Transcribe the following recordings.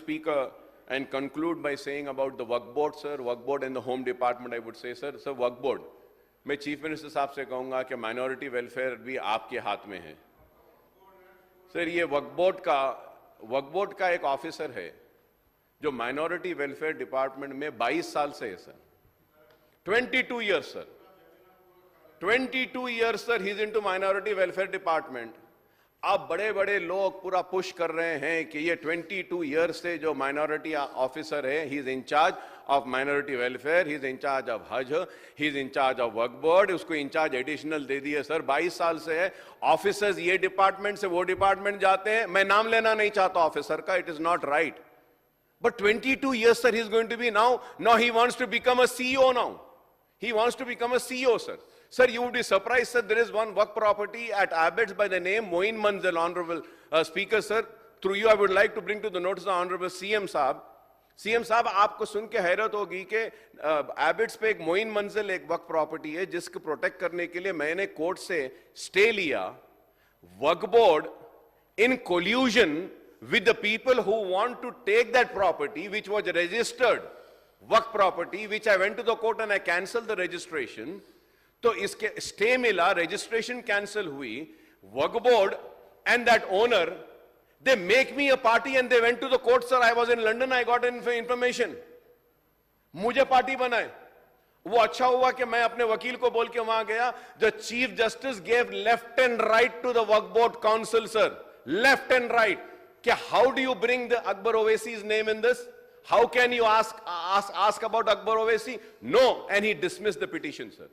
speaker and conclude by saying about the Waqf board, sir, Waqf board and the Home Department, I would say, sir, Waqf board. मैं chief minister साहब से कहूंगा कि minority welfare भी आपके हाथ में है। सर, ये वक्फ बोर्ड का एक ऑफिसर है जो माइनॉरिटी वेलफेयर डिपार्टमेंट में 22 साल से है sir, 22 years sir, 22 years sir, he is into minority welfare department. अब बड़े बड़े लोग पूरा पुश कर रहे हैं कि ये 22 years से जो माइनॉरिटी ऑफिसर है, he is in charge of minority welfare, he is in charge of Haj, he is in charge of Waqf board, उसको इंचार्ज एडिशनल दे दिए सर। 22 साल से है। ऑफिसर्स ये डिपार्टमेंट से वो डिपार्टमेंट जाते हैं। मैं नाम लेना नहीं चाहता ऑफिसर का, it is not right, but 22 years sir, he is going to be now he wants to become a CEO now, he wants to become a CEO, sir. Sir, you would be surprised, sir, there is one work property at Abbots by the name Moin Manzil, Honorable Speaker, sir. Through you, I would like to bring to the notice of the Honorable CM Saab. CM साहब, आपको सुन के हैरत होगी कि एबिट्स पे एक मोइन मंजिल एक वक्फ प्रॉपर्टी है जिसको प्रोटेक्ट करने के लिए मैंने कोर्ट से स्टे लिया। Waqf board in collusion with the people who want to take that property which was registered Waqf property, which I went to the court and I cancelled the registration. तो इसके स्टे मिला, registration cancel हुई। वक्फ board and that owner, they make me a party and they went to the court, sir. I was in London, I got information. मुझे party बनाए। वो अच्छा हुआ कि मैं अपने वकील को बोल के वहां गया। The Chief Justice gave left and right to the Waqf Board Council, sir. Left and right. कि how do you bring the Akbar Owaisi's name in this? How can you ask about Akbar Owaisi? No, and he dismissed the petition, sir.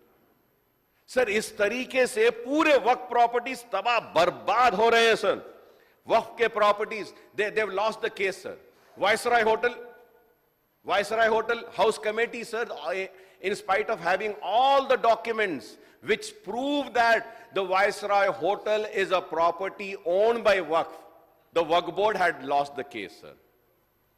Sir, इस तरीके से पूरे वक्फ properties तबाह बर्बाद हो रहे हैं सर। वक्फ के properties they've lost the case, sir. Viceroy Hotel House Committee, sir, in spite of having all the documents which prove that the Viceroy Hotel is a property owned by Waqf, the Waqf board had lost the case, sir.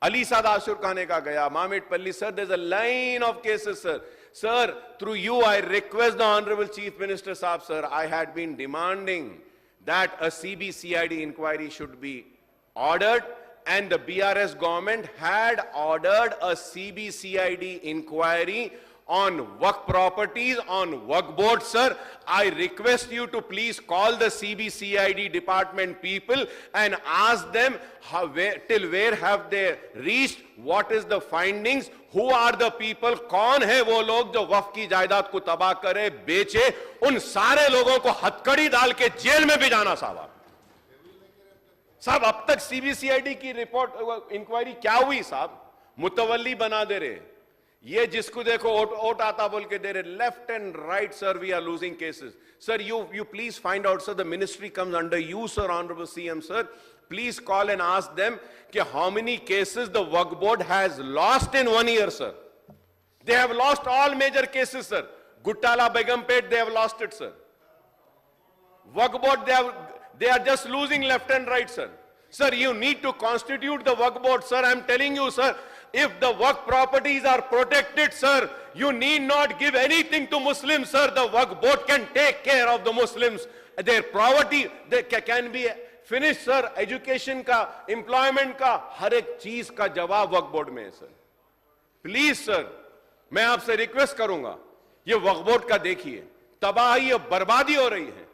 Ali Saad Ashur Khane ka gaya, Mamit Palli, sir, there's a line of cases, sir. Sir, through you, I request the Honorable Chief Minister Saab, sir, I had been demanding that a CBCID inquiry should be ordered, and the BRS government had ordered a CBCID inquiry on Waqf properties, on Waqf board, sir. I request you to please call the CBCID department people and ask them till where have they reached, what is the findings, who are the people, कौन है वो लोग जो वक्फ की जायदाद को तबाह करे, बेचे, उन सारे लोगों को हथकड़ी डाल के जेल में भी जाना साहब। साहब, अब तक सीबीसीआईडी की रिपोर्ट इंक्वायरी क्या हुई साहब? मुतवल्ली बना दे रहे, ये जिसको देखो ओट आता बोल के दे रहे, left and right sir, we are losing cases. Sir, you please find out, sir, the ministry comes under you, sir, Honorable CM, sir. Please call and ask them how many cases the Waqf board has lost in 1 year, sir. They have lost all major cases, sir. Guttala Begumpet, they have lost it, sir. Waqf board, they are just losing left and right, sir. Sir, you need to constitute the Waqf board, sir. I am telling you, sir, if the Waqf properties are protected, sir, you need not give anything to Muslims, sir. The Waqf board can take care of the Muslims. Their poverty can be finished, sir. Education का, employment का, हर एक चीज का जवाब वक्फ board में है, sir. Please sir, मैं आपसे रिक्वेस्ट करूंगा, ये वक्फ बोर्ड का देखिए, तबाही और बर्बादी हो रही है.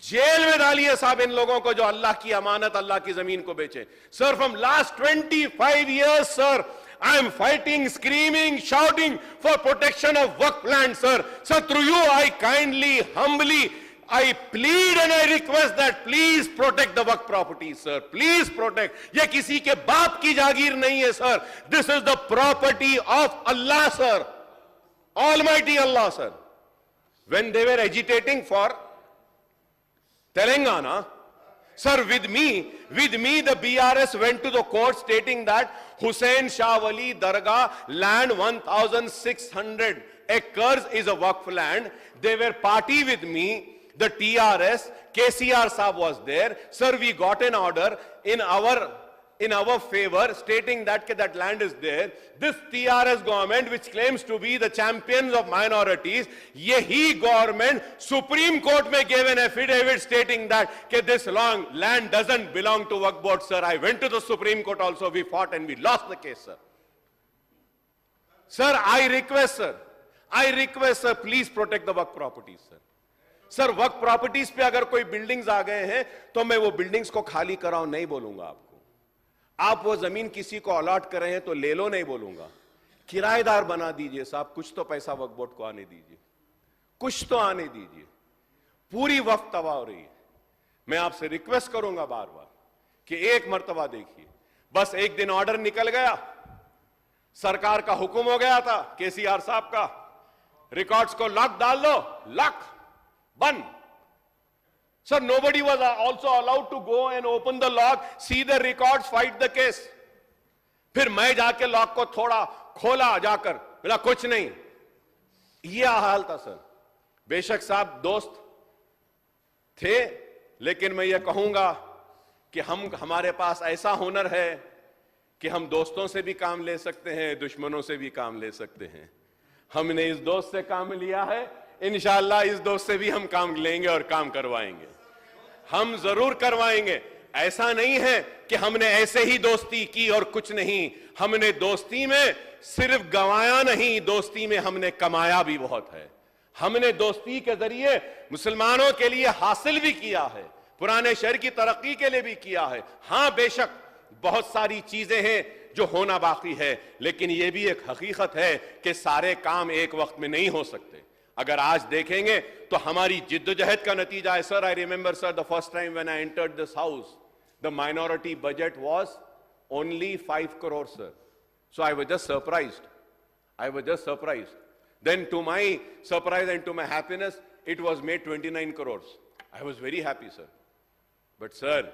जेल में डालिए साहब इन लोगों को जो अल्लाह की अमानत, अल्लाह की जमीन को बेचे. Sir, from last 25 years, sir, I am fighting, screaming, shouting for protection of Waqf land, sir. Sir, through you, I kindly, humbly, I plead and I request that please protect the Waqf properties, sir. Please protect. ये किसी के बाप की जागीर नहीं है, sir. This is the property of Allah, sir. Almighty Allah, sir. When they were agitating for Telangana, sir, with me, the BRS went to the court stating that Hussain Shah Wali Dargah land 1,600 acres is a Waqf land. They were party with me. The TRS, KCR Saab was there. Sir, we got an order in our in our favor, stating that that land is there. This TRS government, which claims to be the champions of minorities, yehi government Supreme Court may gave an affidavit stating that this long land doesn't belong to Waqf Board, sir. I went to the Supreme Court also. We fought and we lost the case, sir. Sir, I request, sir, please protect the Waqf properties, sir. Sir, वक्त properties पे अगर कोई buildings आ गए हैं तो मैं वो buildings को खाली कराऊं नहीं बोलूंगा आपको। आप वो जमीन किसी को अलॉट कर रहे हैं तो ले लो नहीं बोलूंगा। किराएदार बना दीजिए साहब, कुछ तो पैसा वक्फ बोर्ड को आने दीजिए, कुछ तो आने दीजिए। पूरी वक्त तबाह हो रही है। मैं आपसे रिक्वेस्ट करूंगा बार बार कि एक मर्तबा देखिए, बस एक दिन ऑर्डर निकल गया, सरकार का हुक्म हो गया था केसीआर साहब का, रिकॉर्ड्स को लॉक डाल दो, लॉक बंद। Sir, nobody was also allowed to go and open the lock, see the records, fight the case. फिर मैं जाके लॉक को थोड़ा खोला जाकर, बोला कुछ नहीं। यह हाल था सर। बेशक साहब दोस्त थे, लेकिन मैं ये कहूंगा कि हमारे पास ऐसा हुनर है कि हम दोस्तों से भी काम ले सकते हैं, दुश्मनों से भी काम ले सकते हैं। हमने इस दोस्त से काम लिया है, इंशाअल्लाह इस दोस्त से भी हम काम लेंगे और काम करवाएंगे, हम जरूर करवाएंगे। ऐसा नहीं है कि हमने ऐसे ही दोस्ती की और कुछ नहीं, हमने दोस्ती में सिर्फ गंवाया नहीं, दोस्ती में हमने कमाया भी बहुत है। हमने दोस्ती के जरिए मुसलमानों के लिए हासिल भी किया है, पुराने शहर की तरक्की के लिए भी किया है। हां बेशक बहुत सारी चीजें हैं जो होना बाकी है, लेकिन यह भी एक हकीकत है कि सारे काम एक वक्त में नहीं हो सकते। अगर आज देखेंगे तो हमारी जिद्दोजहद का नतीजा है। Sir, I remember sir, the first time when I entered this house, the minority budget was only 5 crore sir. So I was just surprised. Then to my surprise and to my happiness it was made 29 crore. I was very happy sir. But sir,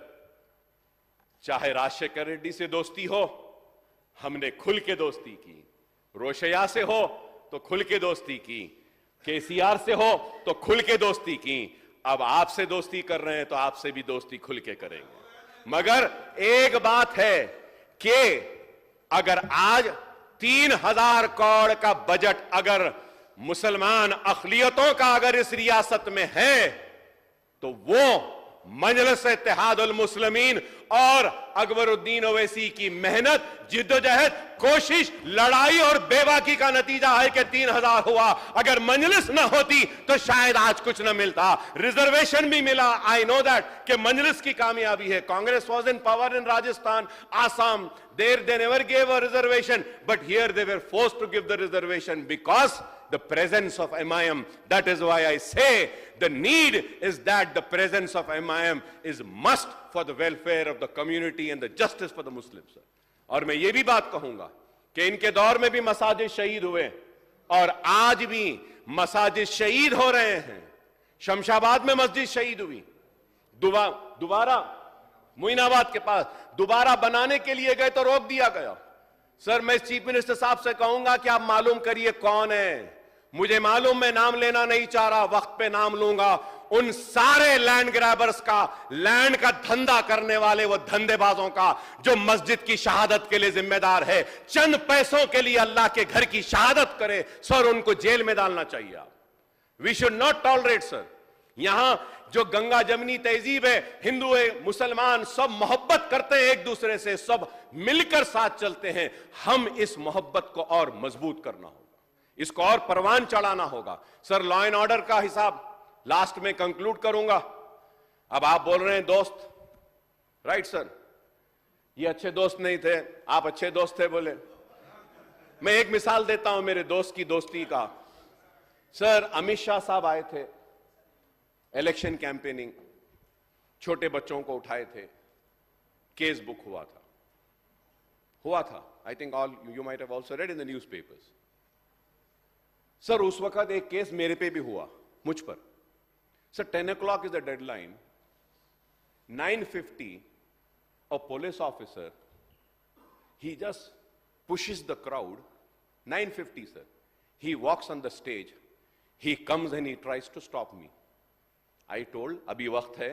चाहे राजशेखर रेड्डी से दोस्ती हो, हमने खुल के दोस्ती की, रोशैया से हो तो खुल के दोस्ती की, केसीआर से हो तो खुल के दोस्ती की, अब आपसे दोस्ती कर रहे हैं तो आपसे भी दोस्ती खुल के करेंगे। मगर एक बात है कि अगर आज 3000 करोड़ का बजट अगर मुसलमान अक़लियतों का अगर इस रियासत में है तो वो मजलिस इत्तेहादुल मुस्लिमीन और अकबरुद्दीन ओवैसी की मेहनत, जिद्दोजहद, कोशिश, लड़ाई और बेबाकी का नतीजा है कि 3000 हुआ। अगर मजलिस ना होती तो शायद आज कुछ ना मिलता। रिजर्वेशन भी मिला, आई नो दैट, कि मजलिस की कामयाबी है। Congress was in power in Rajasthan, Assam, they never gave a reservation, but here they were forced to give the reservation because the presence of MIM. That is why I say the need is that the presence of MIM is must for the welfare of the community and the justice for the Muslims. और मैं ये भी बात कहूंगा कि इनके दौर में भी मसाजिद शहीद हुए और आज भी मसाजिद शहीद हो रहे हैं। शमशाबाद में मस्जिद शहीद हुई, दोबारा मोइनाबाद के पास दोबारा बनाने के लिए गए तो रोक दिया गया। सर, मैं चीफ मिनिस्टर साहब से कहूंगा कि आप मालूम करिए कौन है। मुझे मालूम, मैं नाम लेना नहीं चाह रहा, वक्त पे नाम लूंगा। उन सारे लैंड ग्रैबर्स का, लैंड का धंधा करने वाले वो धंधेबाजों का जो मस्जिद की शहादत के लिए जिम्मेदार है, चंद पैसों के लिए अल्लाह के घर की शहादत करे, सर उनको जेल में डालना चाहिए। आप we should not tolerate sir. यहां जो गंगा जमनी तहजीब है, हिंदू है, मुसलमान सब मोहब्बत करते हैं एक दूसरे से, सब मिलकर साथ चलते हैं। हम इस मोहब्बत को और मजबूत करना होगा, इसको और परवान चढ़ाना होगा। सर, लॉ एंड ऑर्डर का हिसाब लास्ट में कंक्लूड करूंगा। अब आप बोल रहे हैं दोस्त, राइट सर, ये अच्छे दोस्त नहीं थे, आप अच्छे दोस्त थे बोले। मैं एक मिसाल देता हूं मेरे दोस्त की दोस्ती का। सर, अमित शाह साहब आए थे, इलेक्शन कैंपेनिंग, छोटे बच्चों को उठाए थे, केस बुक हुआ था। I think all you might have also red in the newspapers. Sir, उस वक्त एक केस मेरे पे भी हुआ, मुझ पर। Sir, 10 o'clock is the deadline. 9:50, a police officer, he just pushes the crowd. 9:50, sir. He walks on the stage. He comes and he tries to stop me. I told, अभी वक्त है,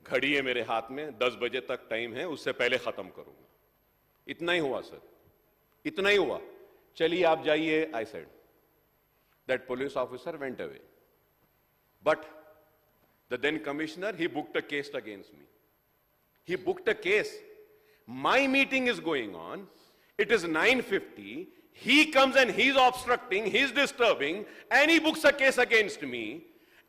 घड़ी है मेरे हाथ में, 10 बजे तक टाइम है, उससे पहले खत्म करूंगा। इतना ही हुआ सर, इतना ही हुआ, चलिए आप जाइए. I said. That police officer went away. But the then commissioner, he booked a case against me. He booked a case. My meeting is going on. It is 9:50. He comes and he's obstructing, he's disturbing, and he books a case against me.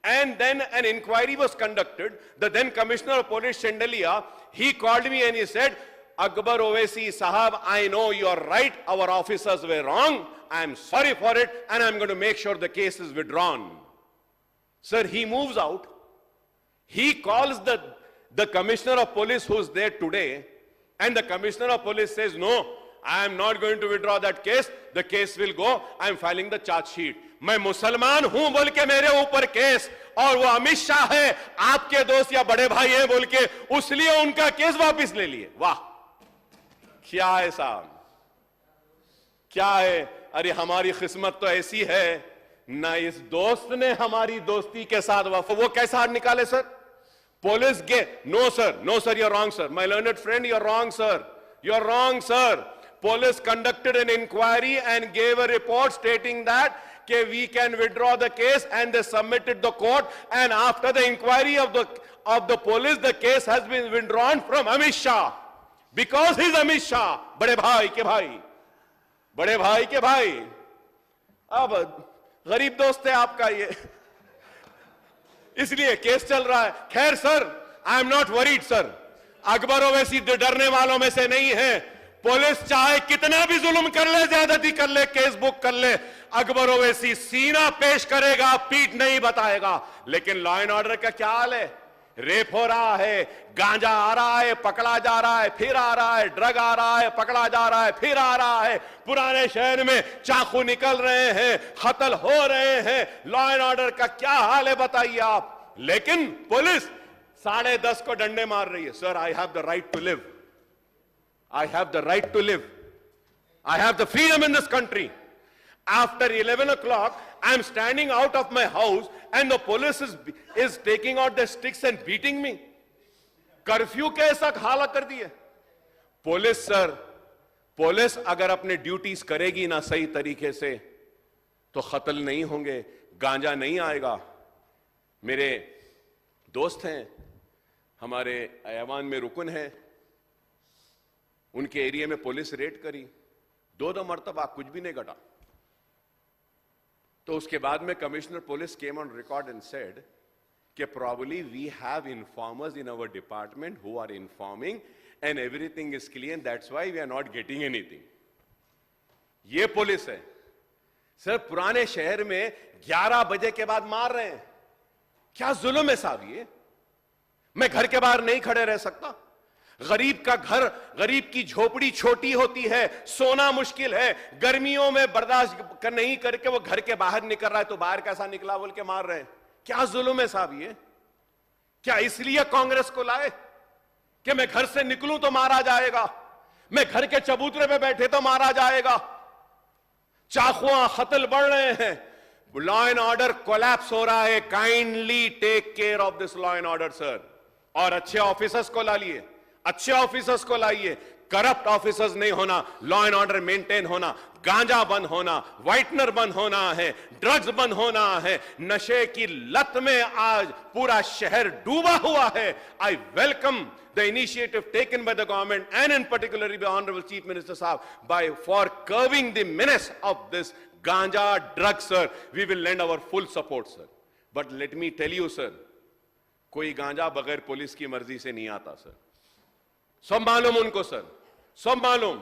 And then an inquiry was conducted. The then commissioner of police, Chandeliya, he called me and he said, Akbar Owaisi Sahab, I know you are right. Our officers were wrong. I am sorry for it, and I'm going to make sure the case is withdrawn. Sir, he moves out. He calls the commissioner of police who's there today, and the commissioner of police says, no, I am not going to withdraw that case. The case will go. I am filing the charge sheet. मैं मुसलमान हूं बोल के मेरे ऊपर case, और वो अमित शाह है, आपके दोस्त या बड़े भाई है बोल के, उसलिए उनका केस वापस ले लिए. वाह, क्या है साहब, क्या है. अरे हमारी किस्मत तो ऐसी है ना, इस दोस्त ने हमारी दोस्ती के साथ वो कैसा हाथ निकाले सर. पुलिस गे, no sir, you are wrong sir. My learned friend, you are wrong sir, you are wrong sir. Police conducted an inquiry and gave a report stating that we can withdraw the case, and they submitted the court, and after the inquiry of the police, the case has been withdrawn from Amit Shah because he's Amit Shah. बड़े भाई के भाई, बड़े भाई के भाई. अब गरीब दोस्त है आपका ये, इसलिए केस चल रहा है. खैर sir, I am not worried sir. Akbar Owaisi डरने वालों में से नहीं है. पुलिस चाहे कितना भी जुल्म कर ले, ज्यादती कर ले, केस बुक कर ले, अकबर ओवैसी सीना पेश करेगा, पीठ नहीं बताएगा. लेकिन लॉ एंड ऑर्डर का क्या हाल है? रेप हो रहा है, गांजा आ रहा है, पकड़ा जा रहा है, फिर आ रहा है, ड्रग आ रहा है, पकड़ा जा रहा है, फिर आ रहा है. पुराने शहर में चाकू निकल रहे हैं, कत्ल हो रहे हैं. लॉ एंड ऑर्डर का क्या हाल है बताइए आप. लेकिन पुलिस 10:30 को डंडे मार रही है. Sir, I have the right to live. I have the right to live. I have the freedom in this country. After 11 o'clock, I am standing out of my house and the police is taking out their sticks and beating me. Curfew के ऐसा हालत कर दी है. Police sir, police अगर अपने duties करेगी ना सही तरीके से तो कत्ल नहीं होंगे, गांजा नहीं आएगा. मेरे दोस्त हैं, हमारे ऐवान में रुकन है, उनके एरिया में पुलिस रेड करी, 2 मरतबा कुछ भी नहीं घटा. तो उसके बाद में commissioner police came on record and said कि probably we have informers in our department who are informing and everything is clear, that's why we are not getting anything. ये पुलिस है सर. पुराने शहर में 11 बजे के बाद मार रहे हैं. क्या जुल्म है साहब ये. मैं घर के बाहर नहीं खड़े रह सकता. गरीब का घर, गरीब की झोपड़ी छोटी होती है, सोना मुश्किल है, गर्मियों में बर्दाश्त नहीं करके वो घर के बाहर निकल रहा है, तो बाहर कैसा निकला बोल के मार रहे हैं. क्या जुल्म है साहब ये. क्या इसलिए कांग्रेस को लाए कि मैं घर से निकलूं तो मारा जाएगा, मैं घर के चबूतरे पे बैठे तो मारा जाएगा. चाकुआं कत्ल बढ़ रहे हैं, लॉ एंड ऑर्डर कोलैप्स हो रहा है. Kindly take care of this law and order sir. और अच्छे ऑफिसर्स को ला लिए, अच्छे ऑफिसर्स को लाइए. करप्ट ऑफिसर्स नहीं होना, लॉ एंड ऑर्डर मेंटेन होना, गांजा बंद होना, व्हाइटनर बंद होना है, ड्रग्स बंद होना है. नशे की लत में आज पूरा शहर डूबा हुआ है. I welcome the initiative taken by the government and in particularly by honourable chief minister साहब by for curbing the menace of this ganja drug sir. We will lend our full support sir. But let me tell you sir, कोई गांजा बगैर police की मर्जी से नहीं आता sir. सब मालूम उनको सर, सब मालूम.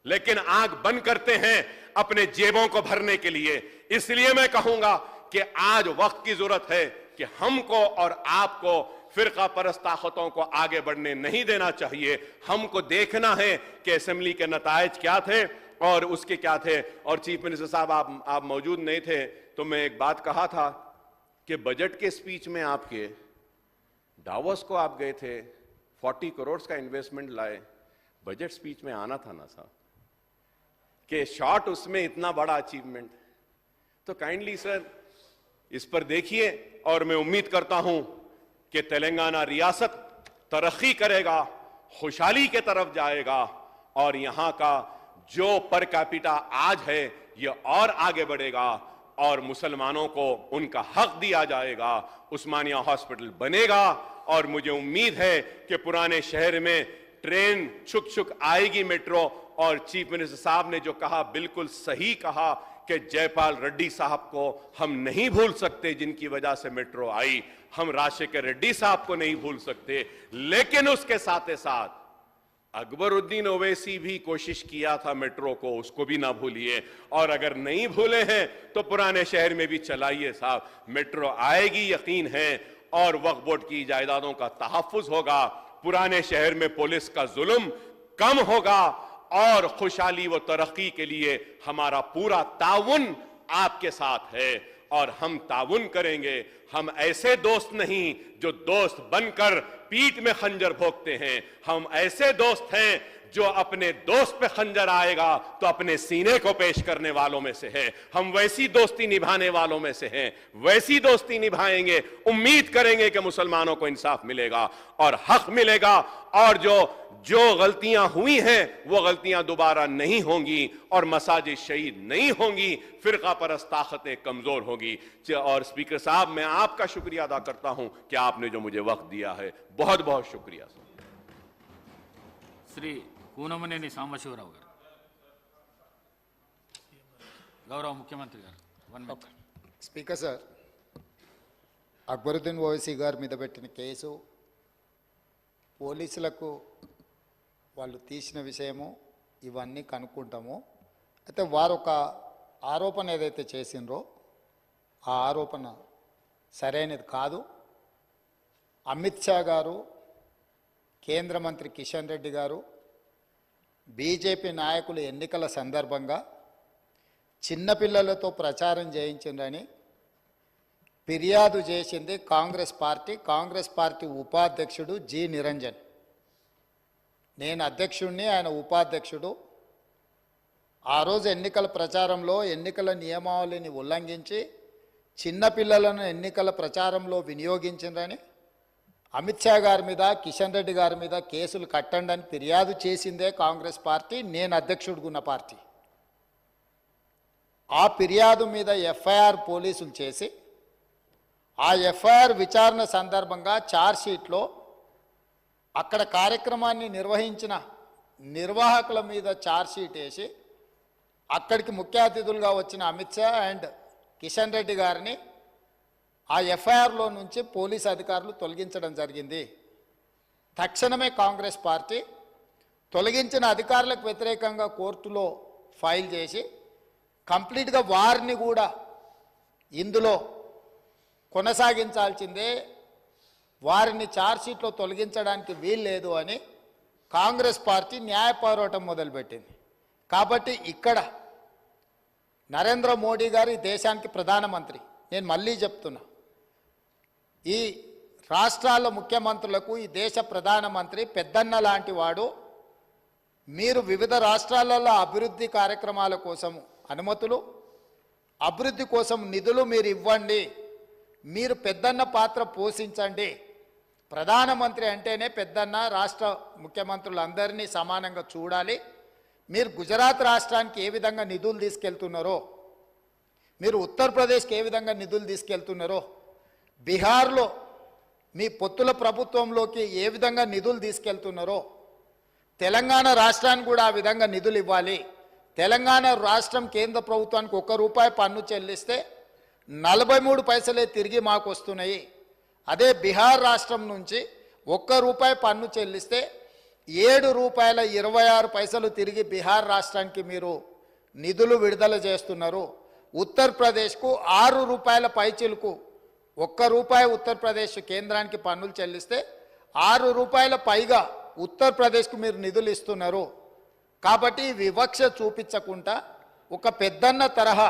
लेकिन आंख बंद करते हैं अपने जेबों को भरने के लिए. इसलिए मैं कहूंगा कि आज वक्त की जरूरत है कि हमको और आपको फिरका परस्त ताकतों को आगे बढ़ने नहीं देना चाहिए. हमको देखना है कि असेंबली के नतायज क्या थे और उसके क्या थे. और चीफ मिनिस्टर साहब, आप मौजूद नहीं थे, तो मैं एक बात कहा था कि बजट के स्पीच में आपके डावोस को आप गए थे, 40 करोड़ का इन्वेस्टमेंट लाए. बजट स्पीच में आना था ना साहब कि शॉर्ट उसमें इतना बड़ा अचीवमेंट. तो काइंडली सर इस पर देखिए, और मैं उम्मीद करता हूं कि तेलंगाना रियासत तरक्की करेगा, खुशहाली के तरफ जाएगा, और यहां का जो पर कैपिटा आज है ये और आगे बढ़ेगा और मुसलमानों को उनका हक दिया जाएगा, उस्मानिया हॉस्पिटल बनेगा। और मुझे उम्मीद है कि पुराने शहर में ट्रेन छुक छुक आएगी मेट्रो। और चीफ मिनिस्टर साहब ने जो कहा बिल्कुल सही कहा कि जयपाल रेड्डी साहब को हम नहीं भूल सकते जिनकी वजह से मेट्रो आई, हम राजशेखर रेड्डी साहब को नहीं भूल सकते, लेकिन उसके साथ साथ अकबरुद्दीन ओवैसी भी कोशिश किया था मेट्रो को, उसको भी ना भूलिए। और अगर नहीं भूले हैं तो पुराने शहर में भी चलाइए साहब, मेट्रो आएगी यकीन है। और वक्फ बोर्ड की जायदादों का तहफ्फुज होगा, पुराने शहर में पुलिस का जुल्म कम होगा और खुशहाली व तरक्की के लिए हमारा पूरा ताउन आपके साथ है और हम ताउन करेंगे। हम ऐसे दोस्त नहीं जो दोस्त बनकर पीठ में खंजर भोंकते हैं, हम ऐसे दोस्त हैं जो अपने दोस्त पे खंजर आएगा तो अपने सीने को पेश करने वालों में से है। हम वैसी दोस्ती निभाने वालों में से हैं, वैसी दोस्ती निभाएंगे। उम्मीद करेंगे कि मुसलमानों को इंसाफ मिलेगा और हक मिलेगा और जो गलतियां हुई हैं वो गलतियां दोबारा नहीं होंगी और मसाजिद शहीद नहीं होंगी, फिरका परस्त ताकतें कमजोर होगी। और स्पीकर साहब, मैं आपका शुक्रिया अदा करता हूं कि आपने जो मुझे वक्त दिया है, बहुत बहुत शुक्रिया। श्री కూనమనేని సాంబశివరావు గారు, గౌరవ ముఖ్యమంత్రి గారు. 1 minute. Speaker sir, Akbaruddin Owaisi గారి మీద పెట్టిన కేసు పోలీసులకు వాళ్ళు తీసిన విషయము ఇవన్నీ కనుక్కుంటాము. అయితే వారు ఒక ఆరోపణ ఏదైతే చేసిండ్రో ఆ ఆరోపణ సరైనది కాదు. అమిత్ షా గారు, కేంద్ర మంత్రి కిషన్ రెడ్డి గారు, బీజేపీ నాయకులు ఎన్నికల సందర్భంగా చిన్నపిల్లలతో ప్రచారం చేయించిందని ఫిర్యాదు చేసింది కాంగ్రెస్ పార్టీ ఉపాధ్యక్షుడు జి నిరంజన్. నేను అధ్యక్షుడిని, ఆయన ఉపాధ్యక్షుడు. ఆ రోజు ఎన్నికల ప్రచారంలో ఎన్నికల నియమావళిని ఉల్లంఘించి చిన్నపిల్లలను ఎన్నికల ప్రచారంలో వినియోగించిందని అమిత్ షా గారి మీద, కిషన్ రెడ్డి గారి మీద కేసులు కట్టండి అని ఫిర్యాదు చేసిందే కాంగ్రెస్ పార్టీ, నేను అధ్యక్షుడుగున్న పార్టీ. ఆ ఫిర్యాదు మీద ఎఫ్ఐఆర్ పోలీసులు చేసి ఆ ఎఫ్ఐఆర్ విచారణ సందర్భంగా ఛార్జ్షీట్లో అక్కడ కార్యక్రమాన్ని నిర్వహించిన నిర్వాహకుల మీద ఛార్జ్షీట్ వేసి అక్కడికి ముఖ్య అతిథులుగా వచ్చిన అమిత్ షా అండ్ కిషన్ రెడ్డి గారిని ఆ ఎఫ్ఐఆర్లో నుంచి పోలీసు అధికారులు తొలగించడం జరిగింది. తక్షణమే కాంగ్రెస్ పార్టీ తొలగించిన అధికారులకు వ్యతిరేకంగా కోర్టులో ఫైల్ చేసి కంప్లీట్గా వారిని కూడా ఇందులో కొనసాగించాల్సిందే, వారిని ఛార్జ్షీట్లో తొలగించడానికి వీల్లేదు అని కాంగ్రెస్ పార్టీ న్యాయ పోరాటం మొదలుపెట్టింది. కాబట్టి ఇక్కడ నరేంద్ర మోడీ గారు ఈ దేశానికి ప్రధానమంత్రి. నేను మళ్ళీ చెప్తున్నా, ఈ రాష్ట్రాల ముఖ్యమంత్రులకు ఈ దేశ ప్రధానమంత్రి పెద్దన్న లాంటి వాడు. మీరు వివిధ రాష్ట్రాలలో అభివృద్ధి కార్యక్రమాల కోసం అనుమతులు, అభివృద్ధి కోసం నిధులు మీరు ఇవ్వండి, మీరు పెద్దన్న పాత్ర పోషించండి. ప్రధానమంత్రి అంటేనే పెద్దన్న, రాష్ట్ర ముఖ్యమంత్రులందరినీ సమానంగా చూడాలి. మీరు గుజరాత్ రాష్ట్రానికి ఏ విధంగా నిధులు తీసుకెళ్తున్నారో, మీరు ఉత్తరప్రదేశ్కి ఏ విధంగా నిధులు తీసుకెళ్తున్నారో, బీహార్లో మీ పొత్తుల ప్రభుత్వంలోకి ఏ విధంగా నిధులు తీసుకెళ్తున్నారో, తెలంగాణ రాష్ట్రానికి కూడా ఆ విధంగా నిధులు ఇవ్వాలి. తెలంగాణ రాష్ట్రం కేంద్ర ప్రభుత్వానికి ₹1 పన్ను చెల్లిస్తే 43 పైసలే తిరిగి మాకు వస్తున్నాయి. అదే బీహార్ రాష్ట్రం నుంచి ₹1 పన్ను చెల్లిస్తే ₹7.26 తిరిగి బీహార్ రాష్ట్రానికి మీరు నిధులు విడుదల చేస్తున్నారు. ఉత్తరప్రదేశ్కు ₹6 పైచిలకు ₹1 ఉత్తరప్రదేశ్ కేంద్రానికి పన్నులు చెల్లిస్తే ₹6 పైగా ఉత్తరప్రదేశ్కు మీరు నిధులు ఇస్తున్నారు. కాబట్టి వివక్ష చూపించకుండా ఒక పెద్దన్న తరహా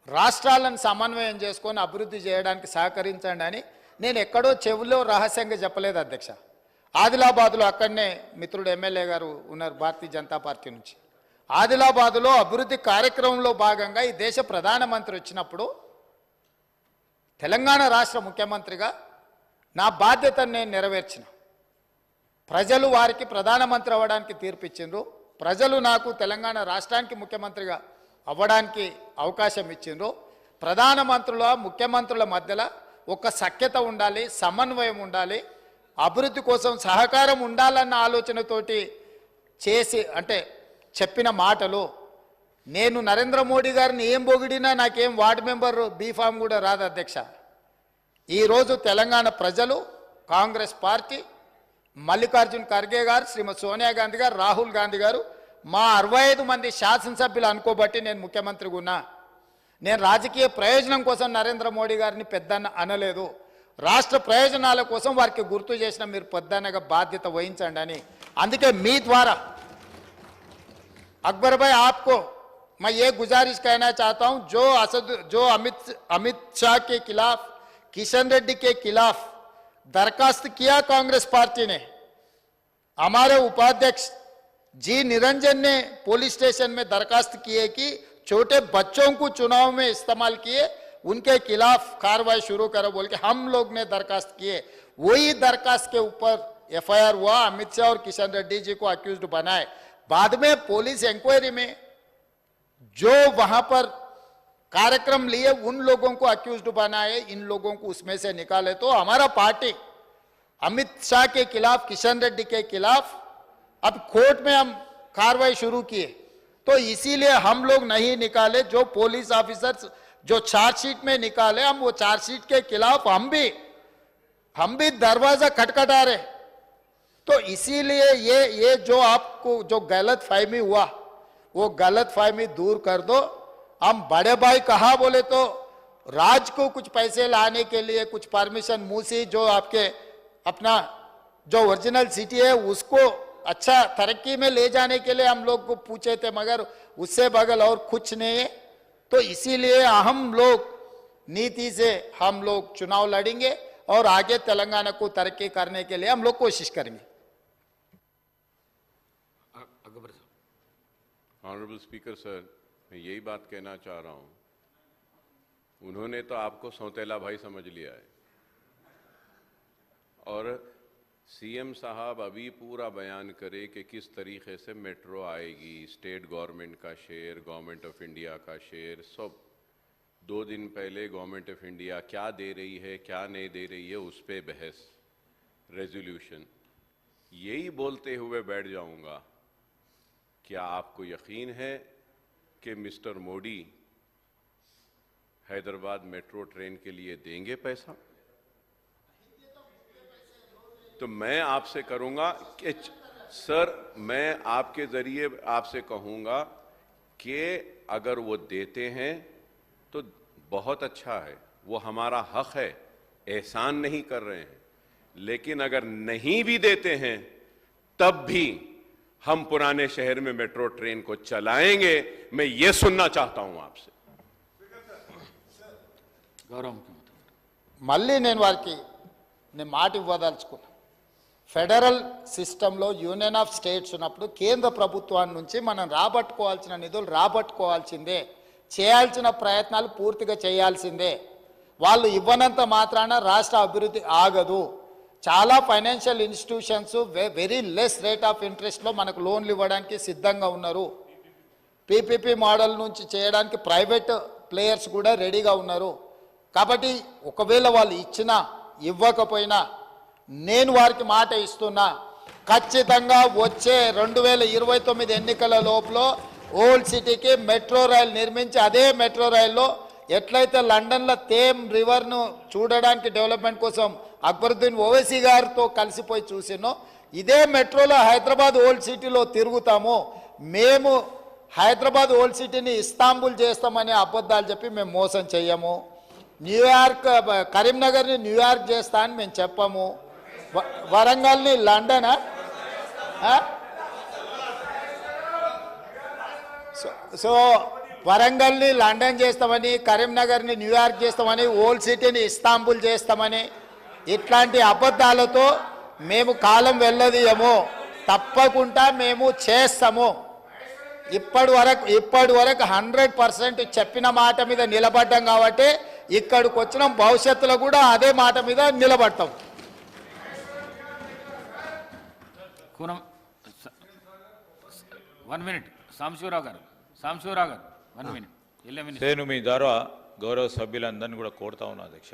రాష్ట్రాలను సమన్వయం చేసుకొని అభివృద్ధి చేయడానికి సహకరించండి అని నేను ఎక్కడో చెవులో రహస్యంగా చెప్పలేదు అధ్యక్ష. ఆదిలాబాద్లో అక్కడనే మిత్రుడు ఎమ్మెల్యే గారు ఉన్నారు భారతీయ జనతా పార్టీ నుంచి. ఆదిలాబాద్లో అభివృద్ధి కార్యక్రమంలో భాగంగా ఈ దేశ ప్రధానమంత్రి వచ్చినప్పుడు తెలంగాణ రాష్ట్ర ముఖ్యమంత్రిగా నా బాధ్యతను నేను నెరవేర్చిన. ప్రజలు వారికి ప్రధానమంత్రి అవ్వడానికి తీర్పిచ్చిండ్రు. ప్రజలు నాకు తెలంగాణ రాష్ట్రానికి ముఖ్యమంత్రిగా అవ్వడానికి అవకాశం ఇచ్చిండ్రో ప్రధానమంత్రుల ముఖ్యమంత్రుల మధ్యలో ఒక సఖ్యత ఉండాలి, సమన్వయం ఉండాలి, అభివృద్ధి కోసం సహకారం ఉండాలన్న ఆలోచనతోటి చేసి అంటే చెప్పిన మాటలు. నేను నరేంద్ర మోడీ గారిని ఏం పొగిడినా నాకేం వార్డు మెంబర్ బీఫామ్ కూడా రాదు అధ్యక్ష. ఈరోజు తెలంగాణ ప్రజలు, కాంగ్రెస్ పార్టీ, మల్లికార్జున్ ఖర్గే గారు, శ్రీమతి సోనియా గాంధీ గారు, రాహుల్ గాంధీ గారు, మా 65 మంది శాసనసభ్యులు అనుకోబట్టి నేను ముఖ్యమంత్రిగా ఉన్నా. నేను రాజకీయ ప్రయోజనం కోసం నరేంద్ర మోడీ గారిని పెద్దన్న అనలేదు. రాష్ట్ర ప్రయోజనాల కోసం వారికి గుర్తు చేసిన మీరు పెద్దన్నగా బాధ్యత వహించండి అని. అందుకే మీ ద్వారా अकबर भाई आपको मैं ये गुजारिश कहना चाहता हूं, जो अमित शाह के खिलाफ, किशन रेड्डी के खिलाफ दरखास्त किया कांग्रेस पार्टी ने, हमारे उपाध्यक्ष जी निरंजन ने पुलिस स्टेशन में दरखास्त किए कि छोटे बच्चों को चुनाव में इस्तेमाल किए, उनके खिलाफ कार्रवाई शुरू करो बोल के हम लोग ने दरखास्त किए. वही दरखास्त के ऊपर एफआईआर हुआ, अमित शाह और किशन रेड्डी जी को अक्यूज्ड बनाए. बाद में पुलिस इंक्वायरी में जो वहां पर कार्यक्रम लिए उन लोगों को अक्यूज्ड बनाए, इन लोगों को उसमें से निकाले. तो हमारा पार्टी अमित शाह के खिलाफ, किशन रेड्डी के खिलाफ अब कोर्ट में हम कार्रवाई शुरू किए. तो इसीलिए हम लोग नहीं निकाले. जो पुलिस ऑफिसर्स जो चार्जशीट में निकाले, हम वो चार्जशीट के खिलाफ हम भी दरवाजा खटखटा रहे. तो इसीलिए ये जो आपको जो गलत फहमी हुआ वो गलत फहमी दूर कर दो. हम बड़े भाई कहा बोले तो राज को कुछ पैसे लाने के लिए कुछ परमिशन मूसी जो आपके अपना जो ओरिजिनल सिटी है उसको अच्छा तरक्की में ले जाने के लिए हम लोग को पूछे थे, मगर उससे बगल और कुछ नहीं है. तो इसीलिए हम लोग नीति से हम लोग चुनाव लड़ेंगे और आगे तेलंगाना को तरक्की करने के लिए हम लोग कोशिश करेंगे. अकबर साहब. ऑनरेबल स्पीकर सर, मैं यही बात कहना चाह रहा हूं, उन्होंने तो आपको सौतेला भाई समझ लिया है और सीएम साहब अभी पूरा बयान करे कि किस तरीके से मेट्रो आएगी, स्टेट गवर्नमेंट का शेयर, गवर्नमेंट ऑफ इंडिया का शेयर, सब 2 दिन पहले गवर्नमेंट ऑफ इंडिया क्या दे रही है, क्या नहीं दे रही है, उस पे बहस, रेजोल्यूशन. यही बोलते हुए बैठ जाऊंगा. क्या आपको यकीन है कि mister Modi Hyderabad metro train के लिए देंगे पैसा? तो मैं आपसे करूंगा कि सर, मैं आपके जरिए आपसे कहूंगा कि अगर वो देते हैं तो बहुत अच्छा है, वो हमारा हक है, एहसान नहीं कर रहे हैं. लेकिन अगर नहीं भी देते हैं तब भी हम पुराने शहर में मेट्रो ट्रेन को चलाएंगे. मैं ये सुनना चाहता हूं आपसे. गौरव मुख्यमंत्री. మళ్ళీ నేను వారికి మాట ఇవ్వదలుచుకున్నా. ఫెడరల్ సిస్టంలో యూనియన్ ఆఫ్ స్టేట్స్ ఉన్నప్పుడు కేంద్ర ప్రభుత్వాన్ని నుంచి మనం రాబట్టుకోవాల్సిన నిధులు రాబట్టుకోవాల్సిందే, చేయాల్సిన ప్రయత్నాలు పూర్తిగా చేయాల్సిందే. వాళ్ళు ఇవ్వనంత మాత్రాన రాష్ట్ర అభివృద్ధి ఆగదు. చాలా financial institutions very less rate of ఇంట్రెస్ట్లో మనకు లోన్లు ఇవ్వడానికి సిద్ధంగా ఉన్నారు. పీపీపీ మోడల్ నుంచి చేయడానికి ప్రైవేట్ ప్లేయర్స్ కూడా రెడీగా ఉన్నారు. కాబట్టి ఒకవేళ వాళ్ళు ఇచ్చినా ఇవ్వకపోయినా నేను వారికి మాట ఇస్తున్నా, ఖచ్చితంగా వచ్చే 2029 ఎన్నికల లోపల ఓల్డ్ సిటీకి మెట్రో రైలు నిర్మించి అదే మెట్రో రైల్లో ఎట్లయితే లండన్లో థేమ్ రివర్ను చూడడానికి డెవలప్మెంట్ కోసం అక్బరుద్దీన్ ఓవైసీ గారితో కలిసిపోయి చూసినో ఇదే మెట్రోలో హైదరాబాద్ ఓల్డ్ సిటీలో తిరుగుతాము. మేము హైదరాబాద్ ఓల్డ్ సిటీని ఇస్తాంబుల్ చేస్తామని అబద్ధాలు చెప్పి మేము మోసం చెయ్యము. న్యూయార్క్ కరీంనగర్ని న్యూయార్క్ చేస్తా అని మేము చెప్పము. వరంగల్ని లండనా? సో వరంగల్ని లండన్ చేస్తామని, కరీంనగర్ని న్యూయార్క్ చేస్తామని, ఓల్డ్ సిటీని ఇస్తాంబుల్ చేస్తామని ఇట్లాంటి అబద్ధాలతో మేము కాలం వెళ్ళదీయము. తప్పకుండా మేము చేస్తాము. ఇప్పటి వరకు 100% చెప్పిన మాట మీద నిలబడ్డాం కాబట్టి ఇక్కడికి వచ్చిన భవిష్యత్తులో కూడా అదే మాట మీద నిలబడతాం. 1 minute. సాంబశివరావు గారు 1 minute. నేను మీ ద్వారా గౌరవ సభ్యులందరినీ కూడా కోరుతా ఉన్నా అధ్యక్ష.